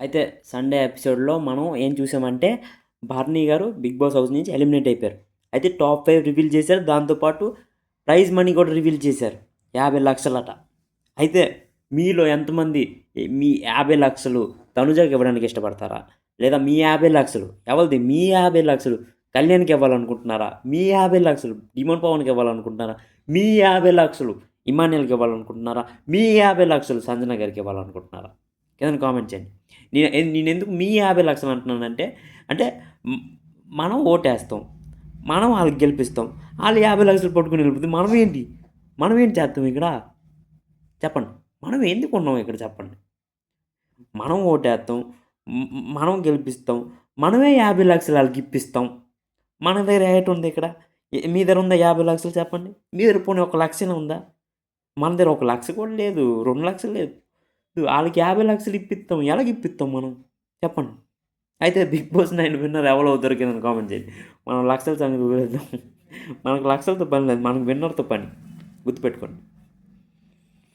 అయితే సండే ఎపిసోడ్లో మనం ఏం చూసామంటే బార్నీ గారు బిగ్ బాస్ హౌస్ నుంచి ఎలిమినేట్ అయిపోయారు. అయితే టాప్ 5 రివీల్ చేశారు. దాంతోపాటు ప్రైజ్ మనీ కూడా రివీల్ చేశారు. 50,00,000 అయితే మీలో ఎంతమంది మీ 50,00,000 తనుజకి ఇవ్వడానికి ఇష్టపడతారా? లేదా మీ 50,00,000 ఎవరిది? మీ 50,00,000 కళ్యాణ్‌కి ఇవ్వాలనుకుంటున్నారా? మీ 50,00,000 డిమోన్ పవన్‌కి ఇవ్వాలనుకుంటున్నారా? మీ 50,00,000 ఇమాన్యుయల్‌కి ఇవ్వాలనుకుంటున్నారా? మీ 50,00,000 సంజన గారికి ఇవ్వాలనుకుంటున్నారా? కిందన కామెంట్ చేయండి. నేనెందుకు మీ 50,00,000 అంటున్నానంటే, అంటే మ్ మనం ఓటేస్తాం. మనం వాళ్ళకి గెలిపిస్తాం. ఆళ్ళు 50,00,000 పట్టుకొని వెళ్ళిపోతే మనం ఏంటి చేత్తాం ఇక్కడ? చెప్పండి. మనం ఎందుకున్నాం ఇక్కడ చెప్పండి? మనం ఓటేత్తాం. మనం గెలిపిస్తాం. మనమే 50,00,000 ఆళ్ళకిప్పిస్తాం. మన దగ్గర ఏటుంది ఇక్కడ? మీ దగ్గర ఉందా 50,00,000 చెప్పండి? మీ దగ్గర పోనీ 1,00,000 ఉందా? మన దగ్గర 1,00,000 కూడా లేదు. 2,00,000 లేదు. ఆళ్ళకి 50,00,000 ఇప్పిత్తాం. ఎలాగిప్పిత్తాం మనం? చెప్పండి. అయితే 'బిగ్ బాస్ 9' విన్నర్ ఎవరవుతారో కిందన కామెంట్ చేయండి. మనం లక్షల సంగతి వదిలేద్దాం. మనకు లక్షలతో పని లేదు. మనకు విన్నర్‌తో పని. గుర్తుపెట్టుకోండి.